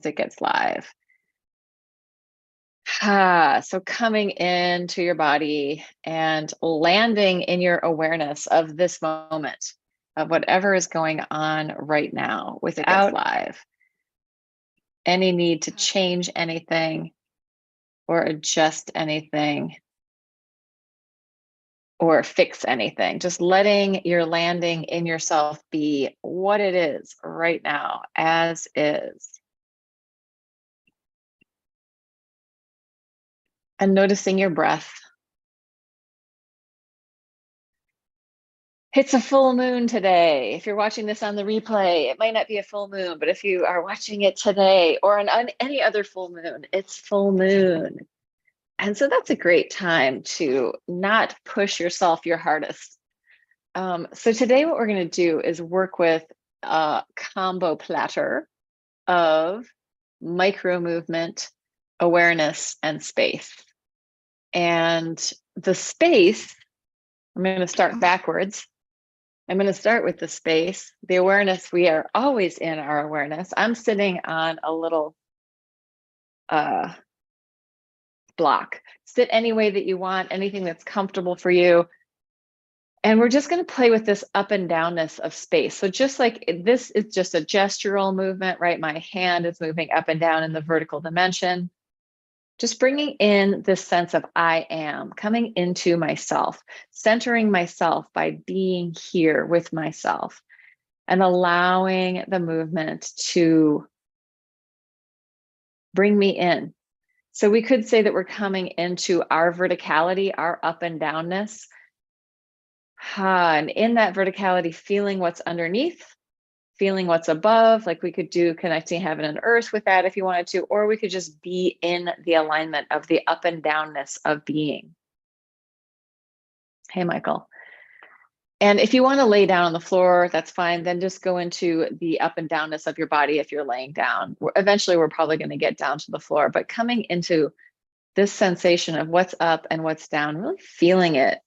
it gets live. So coming into your body and landing in your awareness of this moment, of whatever is going on right now without live any need to change anything or adjust anything or fix anything. Just letting your landing in yourself be what it is right now, as is. And noticing your breath. It's a full moon today. If you're watching this on the replay, it might not be a full moon, but if you are watching it today or on any other full moon, it's full moon. And so that's a great time to not push yourself your hardest. So today what we're going to do is work with a combo platter of micro movement, awareness, and space. And the space, I'm going to start backwards. I'm going to start with the space. The awareness, we are always in our awareness. I'm sitting on a little block. Sit any way that you want, anything that's comfortable for you. And we're just going to play with this up and downness of space. So just like this is just a gestural movement, right? My hand is moving up and down in the vertical dimension. Just bringing in this sense of I am, coming into myself, centering myself by being here with myself and allowing the movement to bring me in. So we could say that we're coming into our verticality, our up and downness. And in that verticality, feeling what's underneath, feeling what's above, like we could do connecting heaven and earth with that if you wanted to, or we could just be in the alignment of the up and downness of being. Hey, Michael. And if you want to lay down on the floor, that's fine. Then just go into the up and downness of your body if you're laying down. Eventually, we're probably going to get down to the floor, but coming into this sensation of what's up and what's down, really feeling it.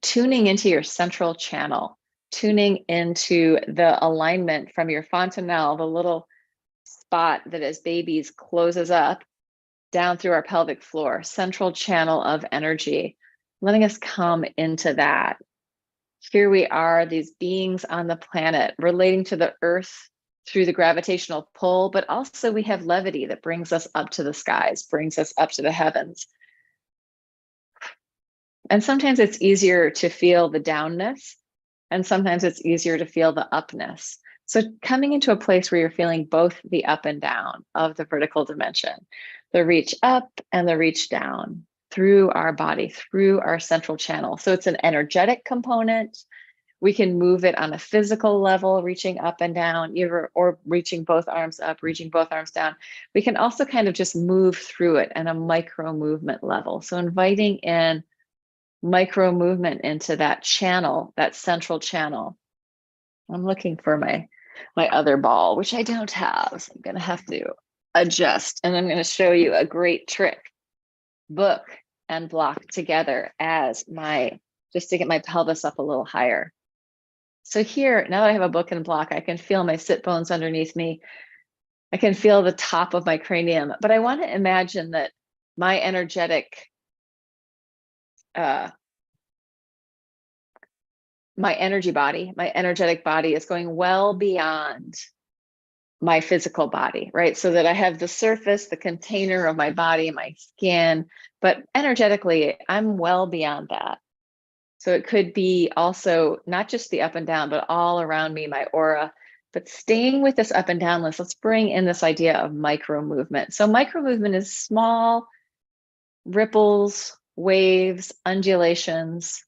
Tuning into your central channel, tuning into the alignment from your fontanelle, the little spot that as babies closes up down through our pelvic floor, central channel of energy, letting us come into that. Here we are, these beings on the planet, relating to the earth through the gravitational pull, but also we have levity that brings us up to the skies, brings us up to the heavens. And sometimes it's easier to feel the downness, and sometimes it's easier to feel the upness. So coming into a place where you're feeling both the up and down of the vertical dimension, the reach up and the reach down through our body, through our central channel. So it's an energetic component. We can move it on a physical level, reaching up and down, or reaching both arms up, reaching both arms down. We can also kind of just move through it at a micro movement level. So inviting in micro movement into that channel, that central channel. I'm looking for my other ball, which I don't have. So I'm going to have to adjust. And I'm going to show you a great trick. Book and block together as just to get my pelvis up a little higher. So here, now that I have a book and block, I can feel my sit bones underneath me. I can feel the top of my cranium, but I want to imagine that my energetic my energetic body is going well beyond my physical body, right? So that I have the surface, the container of my body, my skin, but energetically, I'm well beyond that. So it could be also not just the up and down, but all around me, my aura. But staying with this up and down list, let's bring in this idea of micro movement. So micro movement is small ripples, waves, undulations,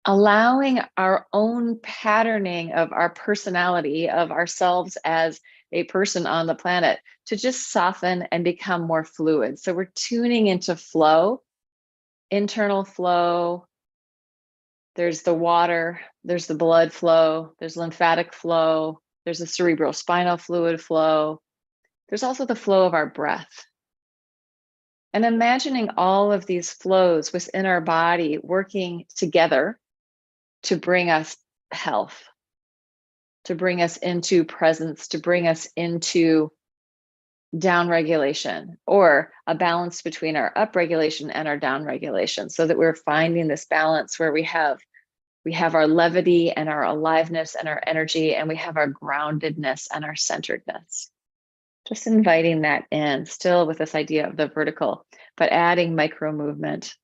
allowing our own patterning of our personality, of ourselves as a person on the planet, to just soften and become more fluid. So we're tuning into flow, internal flow. There's the water, there's the blood flow, there's lymphatic flow, there's the cerebral spinal fluid flow. There's also the flow of our breath. And imagining all of these flows within our body working together to bring us health, to bring us into presence, to bring us into down regulation, or a balance between our up regulation and our down regulation, so that we're finding this balance where we have our levity and our aliveness and our energy, and we have our groundedness and our centeredness. Just inviting that in, still with this idea of the vertical, but adding micro movement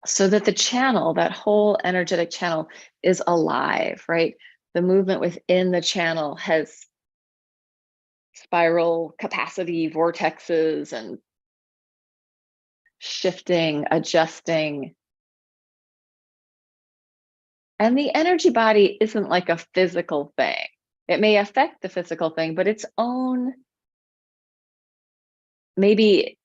so that the channel, that whole energetic channel, is alive, right? The movement within the channel has spiral capacity, vortexes, and shifting, adjusting. And the energy body isn't like a physical thing. It may affect the physical thing, but its own, maybe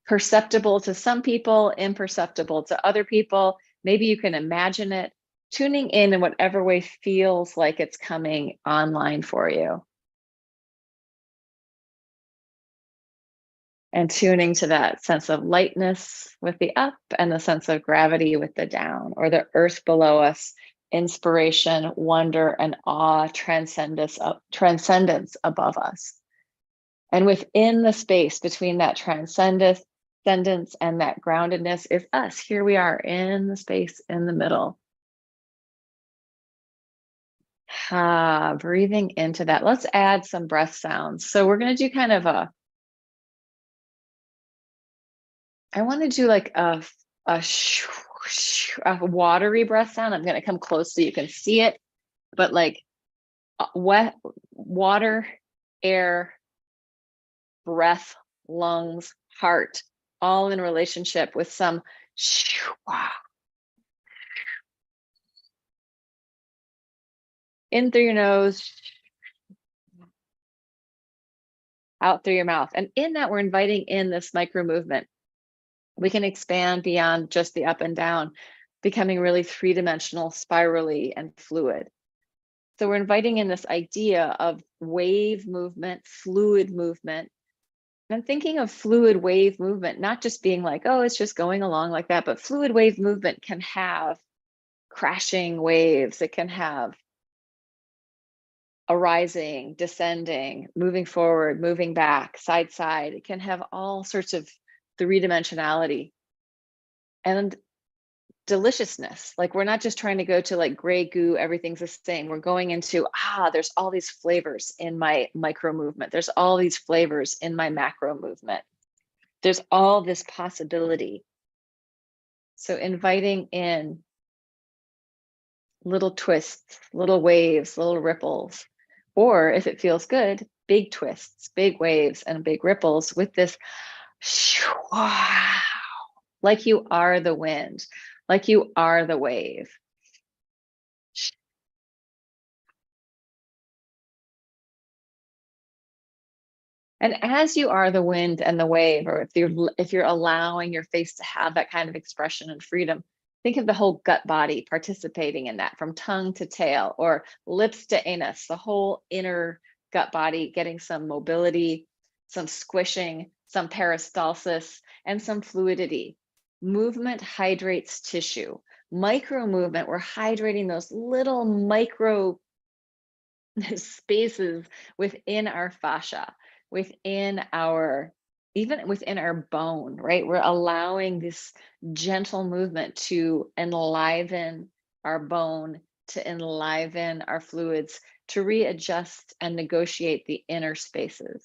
perceptible to some people, imperceptible to other people. Maybe you can imagine it, tuning in whatever way feels like it's coming online for you. And tuning to that sense of lightness with the up and the sense of gravity with the down, or the earth below us, inspiration, wonder, and awe, transcendence above us. And within the space between that transcendence and that groundedness is us. Here we are in the space in the middle. Breathing into that. Let's add some breath sounds. So we're going to do kind of I want to do like a watery breath sound. I'm going to come close so you can see it, but like wet water, air, breath, lungs, heart, all in relationship with some in through your nose, out through your mouth. And in that, we're inviting in this micro movement. We can expand beyond just the up and down, becoming really three-dimensional, spirally, and fluid. So we're inviting in this idea of wave movement, fluid movement. And I'm thinking of fluid wave movement, not just being like, oh, it's just going along like that, but fluid wave movement can have crashing waves. It can have arising, descending, moving forward, moving back, side, side. It can have all sorts of three-dimensionality and deliciousness. Like, we're not just trying to go to like gray goo, everything's the same. We're going into, there's all these flavors in my micro movement. There's all these flavors in my macro movement. There's all this possibility. So inviting in little twists, little waves, little ripples, or if it feels good, big twists, big waves, and big ripples with this wow, like you are the wind, like you are the wave. And as you are the wind and the wave, or if you're allowing your face to have that kind of expression and freedom, think of the whole gut body participating in that, from tongue to tail, or lips to anus, the whole inner gut body getting some mobility, some squishing, some peristalsis, and some fluidity. Movement hydrates tissue. Micro movement, we're hydrating those little micro spaces within our fascia, even within our bone, right? We're allowing this gentle movement to enliven our bone, to enliven our fluids, to readjust and negotiate the inner spaces.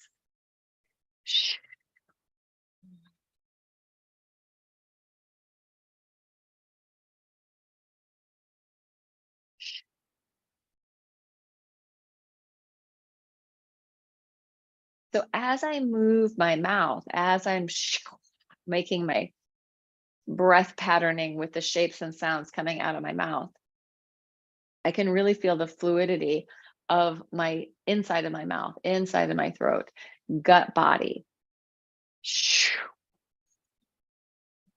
So as I move my mouth, as I'm making my breath patterning with the shapes and sounds coming out of my mouth, I can really feel the fluidity of my inside of my mouth, inside of my throat, gut body.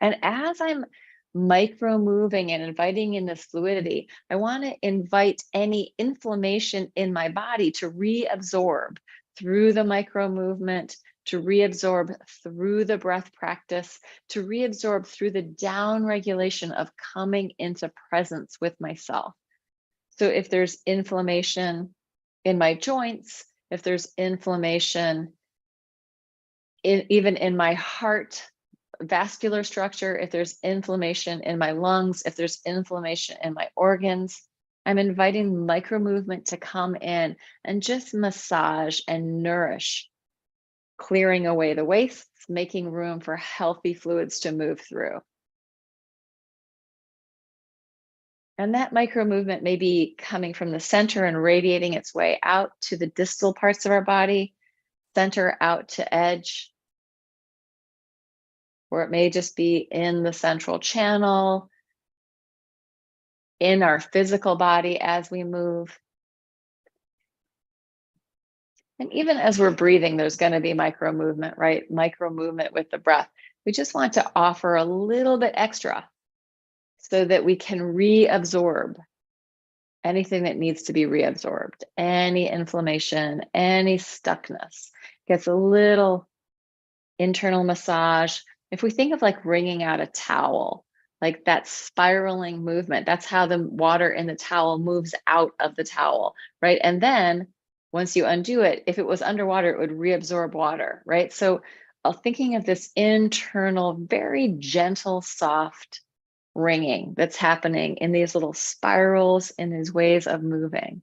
And as I'm micro moving and inviting in this fluidity, I want to invite any inflammation in my body to reabsorb through the micro movement, to reabsorb through the breath practice, to reabsorb through the down regulation of coming into presence with myself. So if there's inflammation in my joints, if there's inflammation even in my heart vascular structure, if there's inflammation in my lungs, if there's inflammation in my organs, I'm inviting micro movement to come in and just massage and nourish, clearing away the wastes, making room for healthy fluids to move through. And that micro movement may be coming from the center and radiating its way out to the distal parts of our body, center out to edge, or it may just be in the central channel, in our physical body as we move. And even as we're breathing, there's going to be micro movement, right? Micro movement with the breath. We just want to offer a little bit extra so that we can reabsorb anything that needs to be reabsorbed, any inflammation, any stuckness. Gets a little internal massage. If we think of like wringing out a towel, like that spiraling movement, that's how the water in the towel moves out of the towel, right? And then once you undo it, if it was underwater, it would reabsorb water, right? So thinking of this internal, very gentle, soft wringing that's happening in these little spirals, in these ways of moving.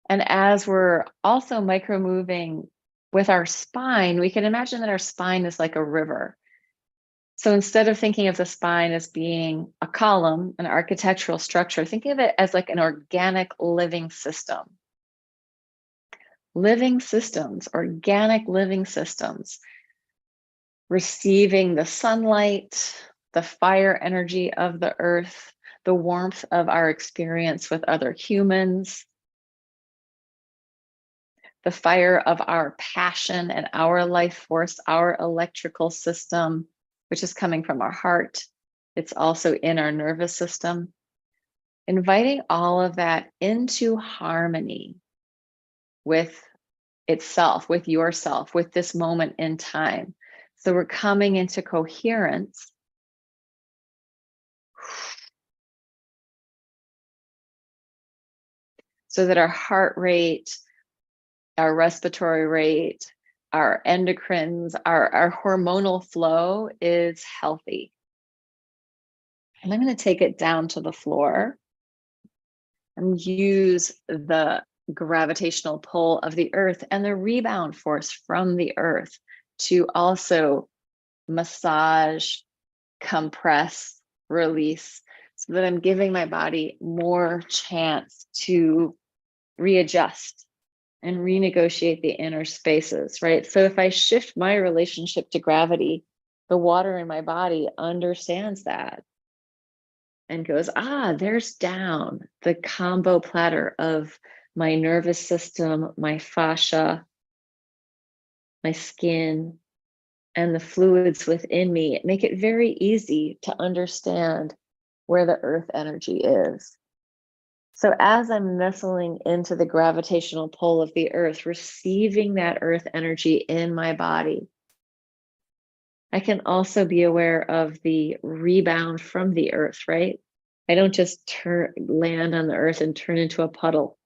And as we're also micro moving with our spine, we can imagine that our spine is like a river. So instead of thinking of the spine as being a column, an architectural structure, think of it as like an organic living system. Living systems, organic living systems, receiving the sunlight, the fire energy of the earth, the warmth of our experience with other humans, the fire of our passion and our life force, our electrical system, which is coming from our heart. It's also in our nervous system. Inviting all of that into harmony with itself, with yourself, with this moment in time. So we're coming into coherence. So that our heart rate, our respiratory rate, our endocrines, our hormonal flow is healthy. And I'm going to take it down to the floor and use the gravitational pull of the earth and the rebound force from the earth to also massage, compress, release, so that I'm giving my body more chance to readjust and renegotiate the inner spaces, right? So if I shift my relationship to gravity, the water in my body understands that and goes, there's down, the combo platter of my nervous system, my fascia, my skin, and the fluids within me. Make it very easy to understand where the earth energy is. So as I'm nestling into the gravitational pull of the earth, receiving that earth energy in my body, I can also be aware of the rebound from the earth, right? I don't just land on the earth and turn into a puddle,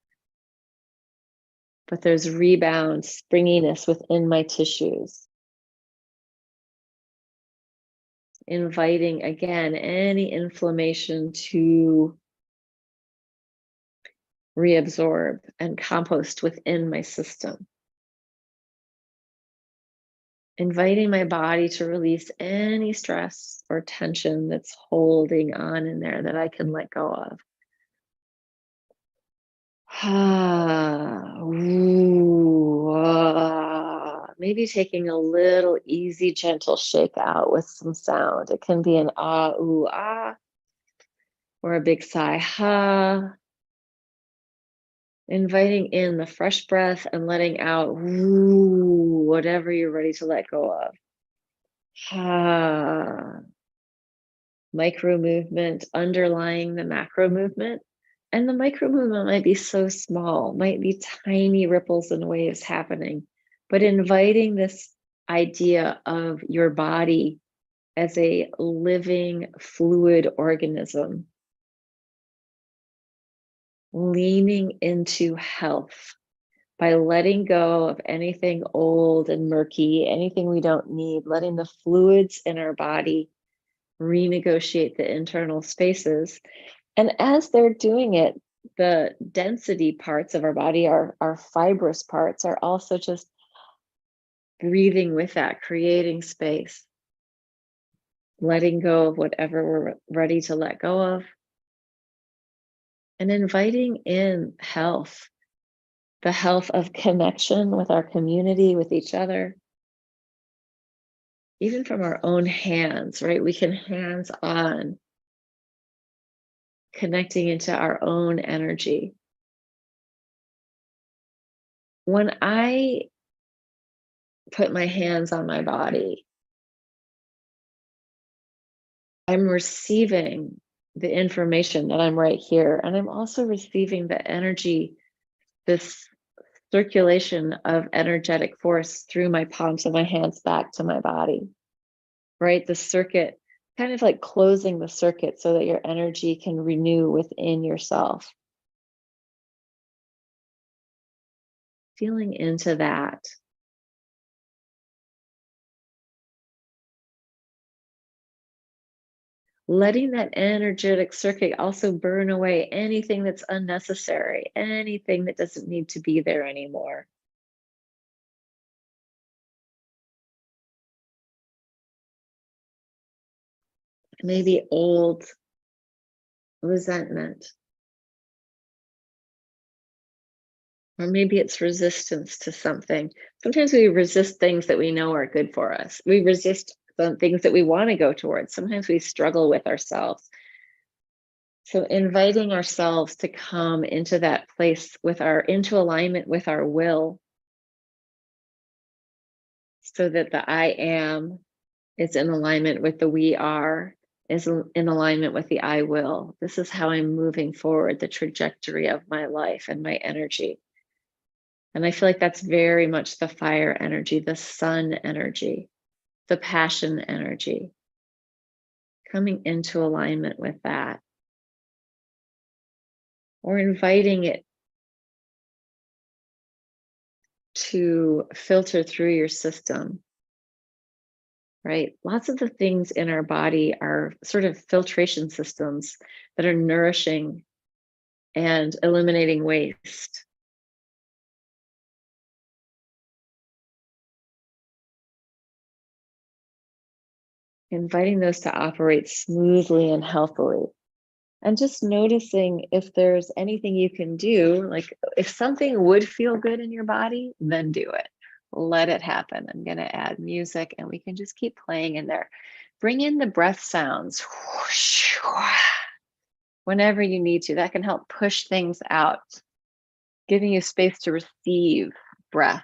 but there's rebound, springiness within my tissues. Inviting, again, any inflammation to reabsorb and compost within my system. Inviting my body to release any stress or tension that's holding on in there that I can let go of. Maybe taking a little easy, gentle shake out with some sound. It can be an ah, ooh, ah, or a big sigh, ha. Inviting in the fresh breath and letting out whatever you're ready to let go of. Micro movement underlying the macro movement. And the micro movement might be so small, might be tiny ripples and waves happening but inviting this idea of your body as a living, fluid organism, leaning into health by letting go of anything old and murky, anything we don't need, letting the fluids in our body renegotiate the internal spaces. And as they're doing it, the density parts of our body, our fibrous parts, are also just breathing with that, creating space, letting go of whatever we're ready to let go of, and inviting in health, the health of connection with our community, with each other, even from our own hands, right? We can hands on connecting into our own energy. When I put my hands on my body, I'm receiving the information that I'm right here. And I'm also receiving the energy, this circulation of energetic force through my palms of my hands back to my body, right? The circuit, kind of like closing the circuit so that your energy can renew within yourself. Feeling into that. Letting that energetic circuit also burn away anything that's unnecessary, anything that doesn't need to be there anymore. Maybe old resentment, or maybe it's resistance to something. Sometimes we resist things that we know are good for us. We resist some things that we want to go towards. Sometimes we struggle with ourselves. So inviting ourselves to come into that place into alignment with our will, so that the I am is in alignment with the we are, is in alignment with the I will. This is how I'm moving forward, the trajectory of my life and my energy. And I feel like that's very much the fire energy, the sun energy, the passion energy, coming into alignment with that. Or inviting it to filter through your system, right? Lots of the things in our body are sort of filtration systems that are nourishing and eliminating waste. Inviting those to operate smoothly and healthily. And just noticing if there's anything you can do, like if something would feel good in your body, then do it. Let it happen. I'm going to add music and we can just keep playing in there. Bring in the breath sounds whenever you need to. That can help push things out, giving you space to receive breath.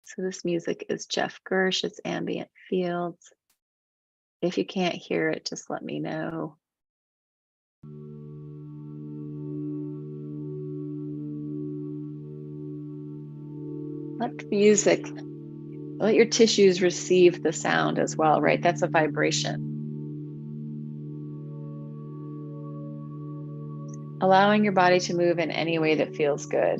So this music is Jeff Gersh, it's Ambient Fields. If you can't hear it, just let me know. Let music, let your tissues receive the sound as well, right? That's a vibration. Allowing your body to move in any way that feels good.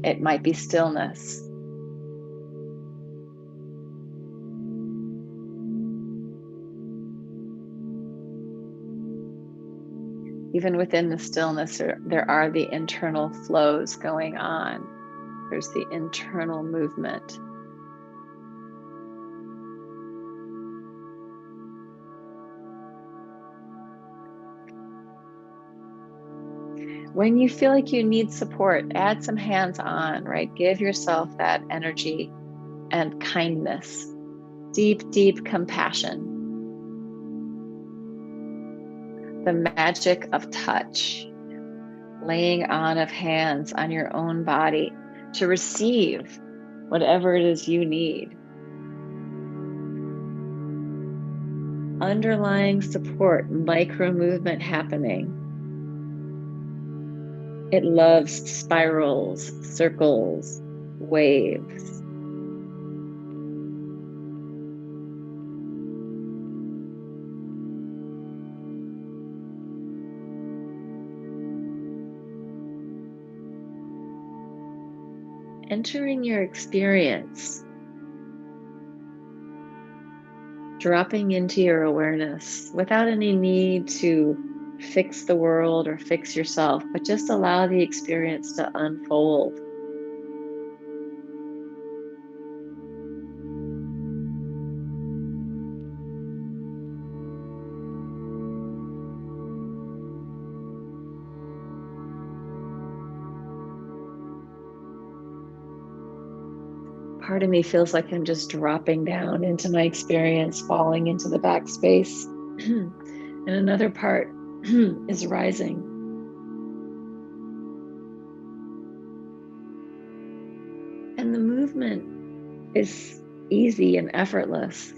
It might be stillness. Even within the stillness, there are the internal flows going on. There's the internal movement. When you feel like you need support, add some hands on, right? Give yourself that energy and kindness, deep, deep compassion. The magic of touch, laying on of hands on your own body to receive whatever it is you need. Underlying support, micro movement happening. It loves spirals, circles, waves. Entering your experience, dropping into your awareness without any need to fix the world or fix yourself, but just allow the experience to unfold. Part of me feels like I'm just dropping down into my experience, falling into the backspace. And another part is rising. And the movement is easy and effortless.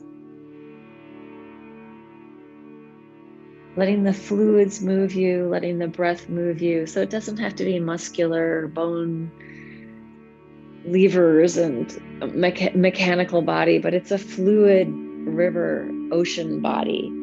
Letting the fluids move you, letting the breath move you. So it doesn't have to be muscular, bone levers and mechanical body, but it's a fluid river, ocean body.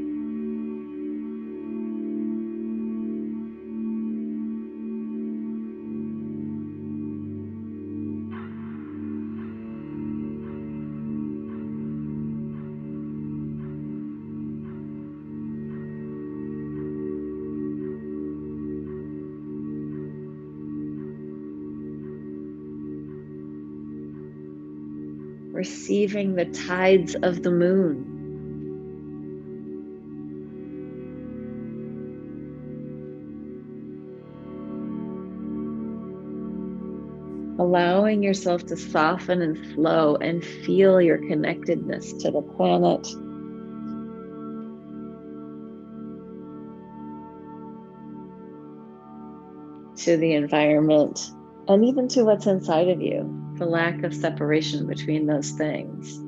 Receiving the tides of the moon. Allowing yourself to soften and flow and feel your connectedness to the planet, to the environment, and even to what's inside of you, the lack of separation between those things.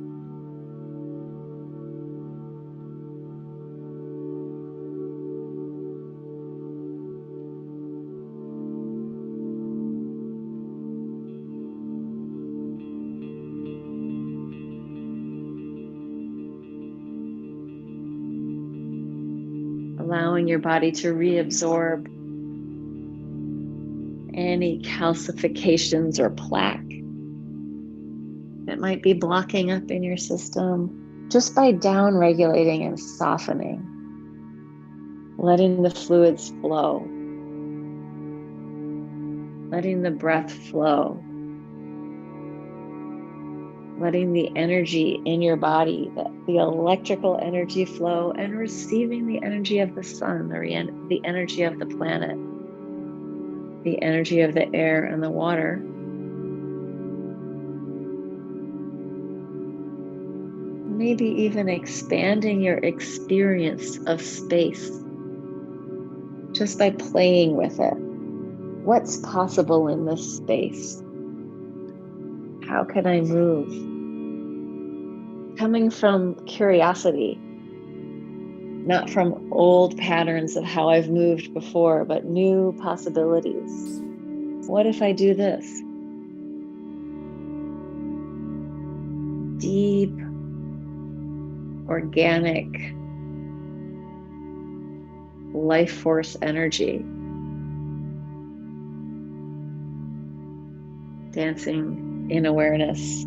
Allowing your body to reabsorb any calcifications or plaque that might be blocking up in your system, just by down regulating and softening, letting the fluids flow, letting the breath flow, letting the energy in your body, the electrical energy flow, and receiving the energy of the sun, the energy of the planet, the energy of the air and the water. Maybe even expanding your experience of space just by playing with it. What's possible in this space? How can I move? Coming from curiosity, not from old patterns of how I've moved before, but new possibilities. What if I do this? Deep, organic, life force energy. Dancing in awareness.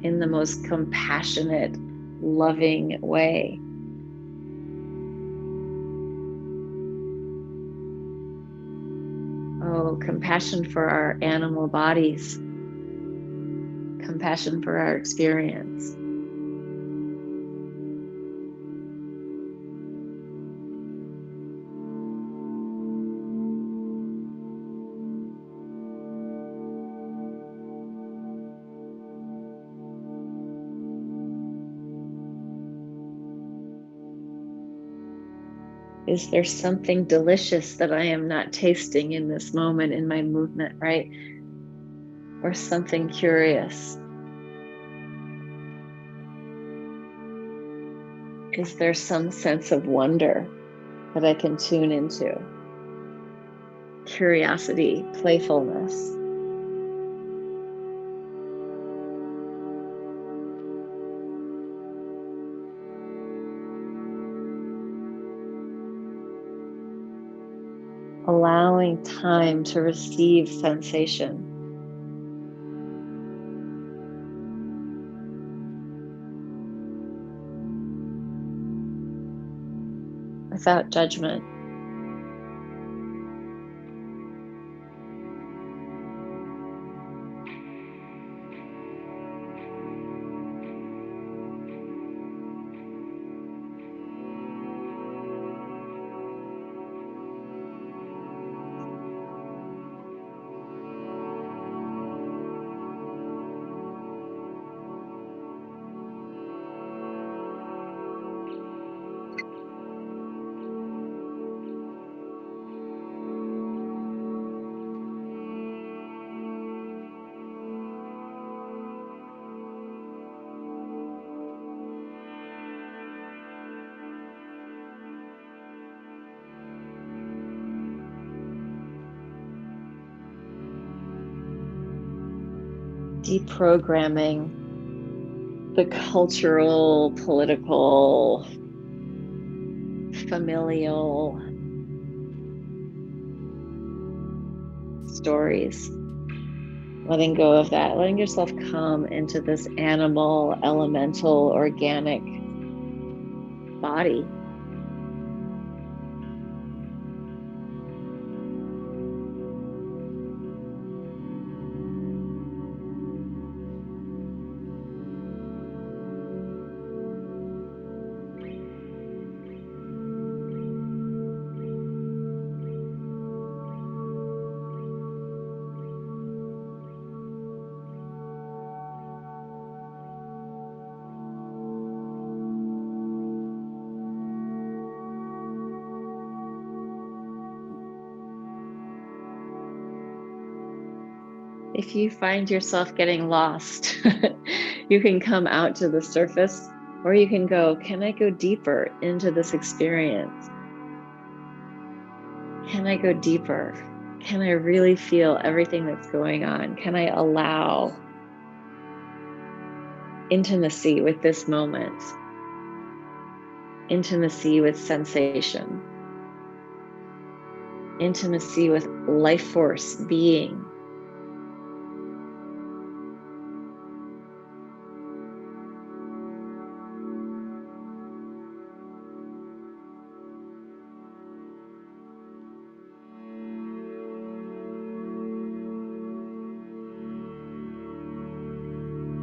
In the most compassionate, loving way. Oh, compassion for our animal bodies. Compassion for our experience. Is there something delicious that I am not tasting in this moment in my movement, right? Or something curious? Is there some sense of wonder that I can tune into? Curiosity, playfulness. Allowing time to receive sensation without judgment. Deprogramming the cultural, political, familial stories. Letting go of that, letting yourself come into this animal, elemental, organic body. If you find yourself getting lost, you can come out to the surface, or you can go, can I go deeper into this experience? Can I go deeper? Can I really feel everything that's going on? Can I allow intimacy with this moment? Intimacy with sensation? Intimacy with life force being?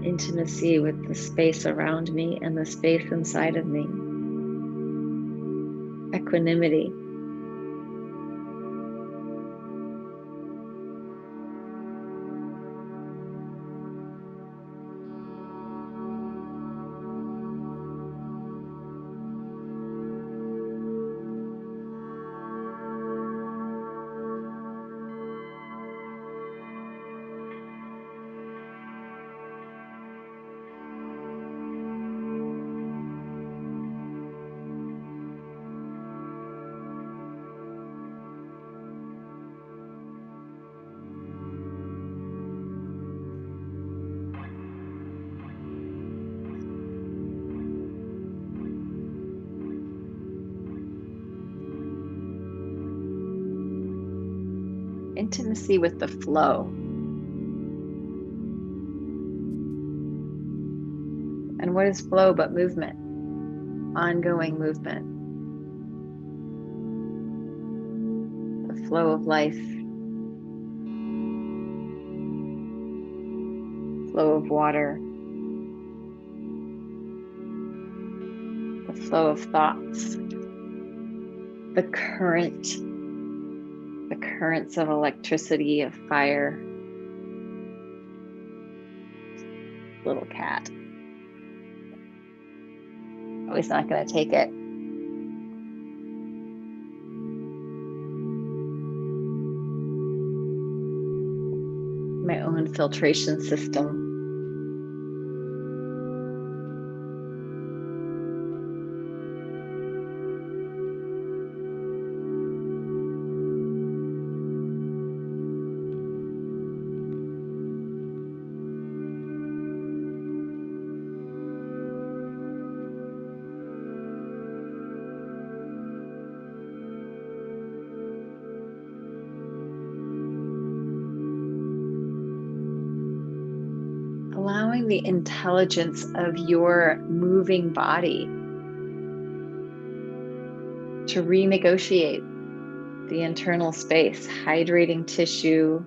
Intimacy with the space around me and the space inside of me. Equanimity. Intimacy with the flow. And what is flow but movement? Ongoing movement. The flow of life. Flow of water. The flow of thoughts. The currents of electricity, of fire. Little cat. Oh, he's not going to take it. My own filtration system. allowing the intelligence of your moving body to renegotiate the internal space, hydrating tissue,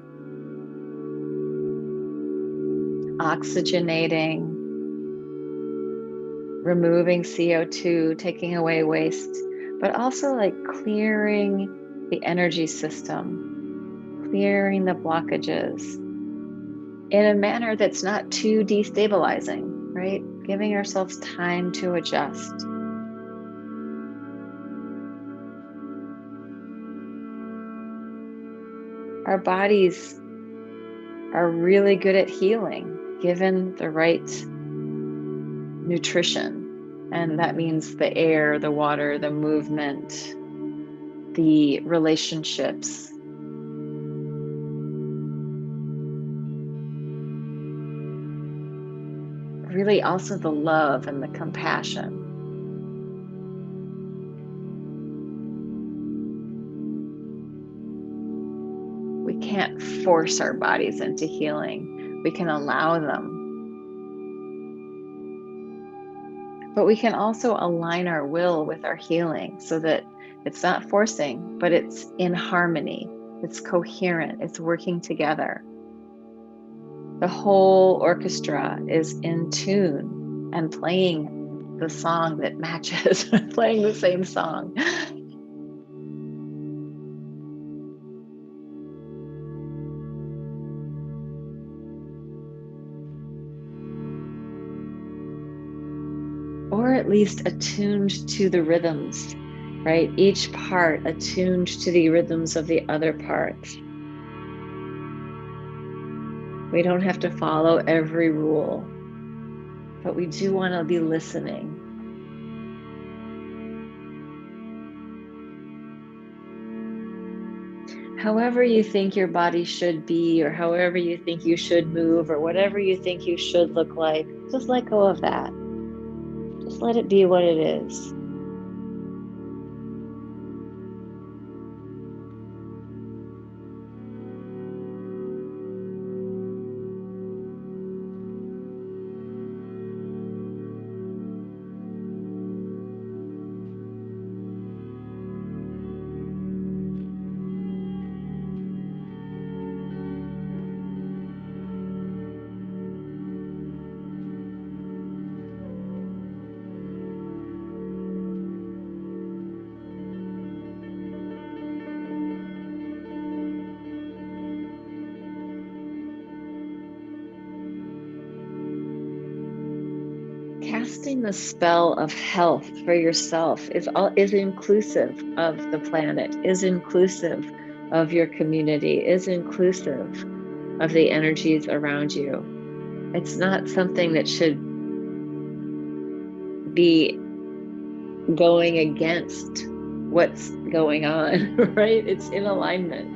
oxygenating, removing CO2, taking away waste, but also like clearing the energy system, clearing the blockages in a manner that's not too destabilizing, right? Giving ourselves time to adjust. Our bodies are really good at healing, given the right nutrition. And that means the air, the water, the movement, the relationships. Really also the love and the compassion. We can't force our bodies into healing. We can allow them. But we can also align our will with our healing so that it's not forcing, but it's in harmony. It's coherent. It's working together. The whole orchestra is in tune and playing the song that matches, playing the same song. Or at least attuned to the rhythms, right? Each part attuned to the rhythms of the other parts. We don't have to follow every rule, but we do want to be listening. However you think your body should be, or however you think you should move, or whatever you think you should look like, just let go of that. Just let it be what it is. Casting the spell of health for yourself is inclusive of the planet, is inclusive of your community, is inclusive of the energies around you. It's not something that should be going against what's going on, right? It's in alignment.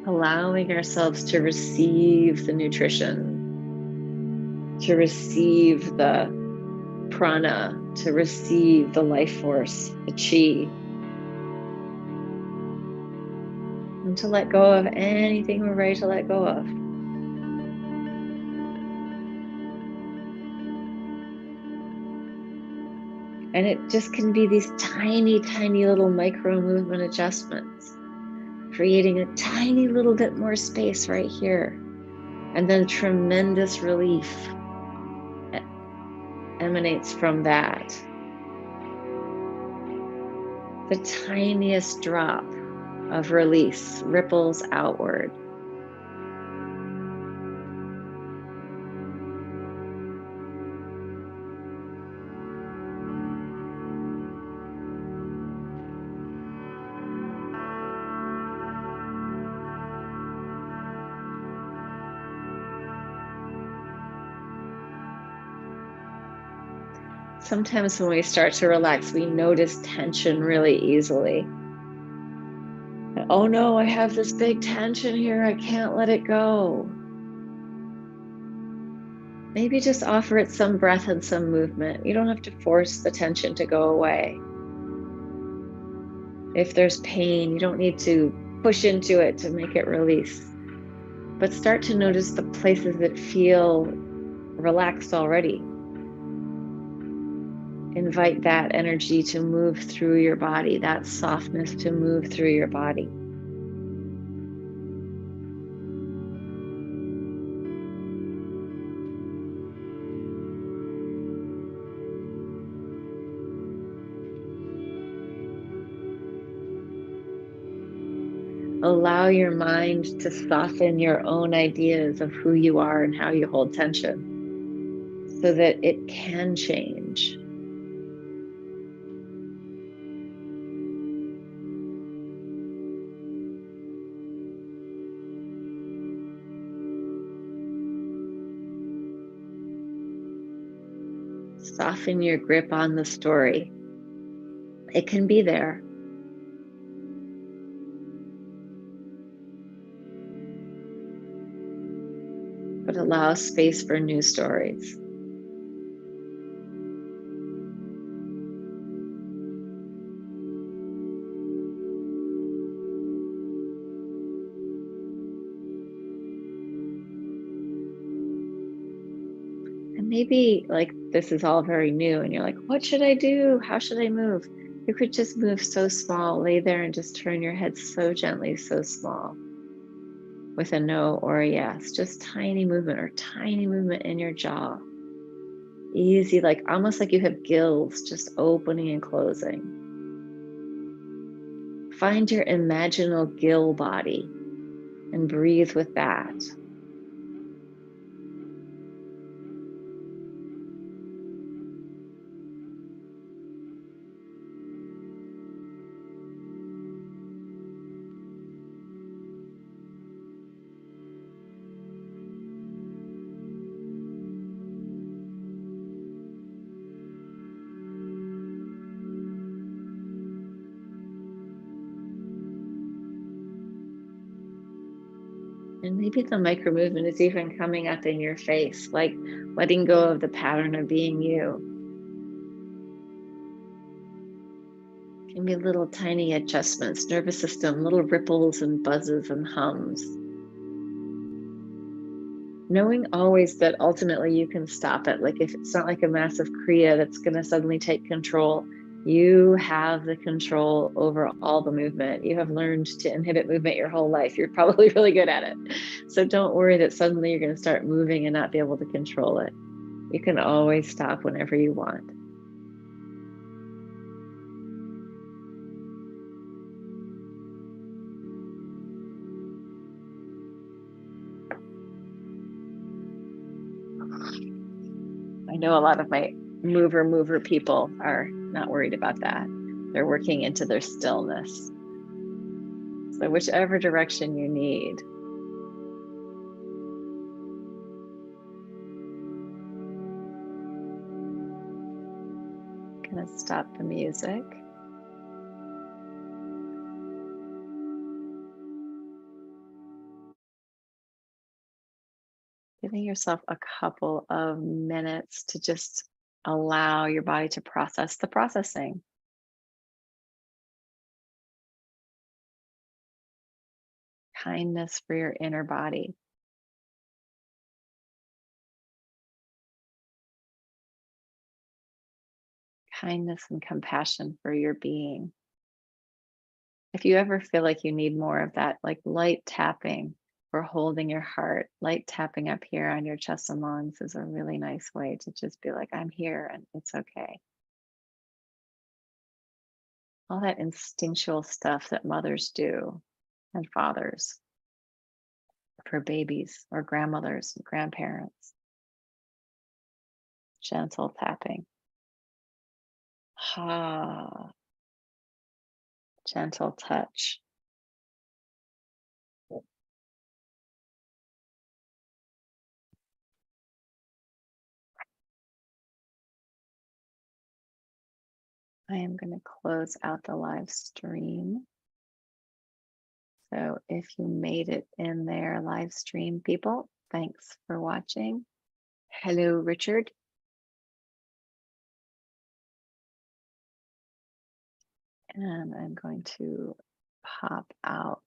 Allowing ourselves to receive the nutrition, to receive the prana, to receive the life force, the chi, and to let go of anything we're ready to let go of. And it just can be these tiny, tiny little micro movement adjustments, creating a tiny little bit more space right here. And then tremendous relief emanates from that. The tiniest drop of release ripples outward. Sometimes when we start to relax, we notice tension really easily. Oh no, I have this big tension here. I can't let it go. Maybe just offer it some breath and some movement. You don't have to force the tension to go away. If there's pain, you don't need to push into it to make it release. But start to notice the places that feel relaxed already. Invite that energy to move through your body, that softness to move through your body. Allow your mind to soften your own ideas of who you are and how you hold tension so that it can change. Soften your grip on the story. It can be there. But allow space for new stories. And maybe like this is all very new and you're like, what should I do? How should I move? You could just move so small, lay there and just turn your head so gently, so small with a no or a yes, just tiny movement or tiny movement in your jaw. Easy, like almost like you have gills just opening and closing. Find your imaginal gill body and breathe with that. And maybe the micro movement is even coming up in your face, like letting go of the pattern of being you. Can be little tiny adjustments, nervous system, little ripples and buzzes and hums. Knowing always that ultimately you can stop it. Like if it's not like a massive Kriya that's going to suddenly take control, you have the control over all the movement. You have learned to inhibit movement your whole life. You're probably really good at it. So don't worry that suddenly you're going to start moving and not be able to control it. You can always stop whenever you want. I know a lot of my mover people are not worried about that. They're working into their stillness. So whichever direction you need. Gonna stop the music. Giving yourself a couple of minutes to just allow your body to process the processing. Kindness for your inner body. Kindness and compassion for your being. If you ever feel like you need more of that, like light tapping or holding your heart, light tapping up here on your chest and lungs is a really nice way to just be like, I'm here and it's okay. All that instinctual stuff that mothers do and fathers for babies or grandmothers and grandparents. Gentle tapping. Ha. Gentle touch. I am going to close out the live stream. So if you made it in there, live stream people, thanks for watching. Hello, Richard. And I'm going to pop out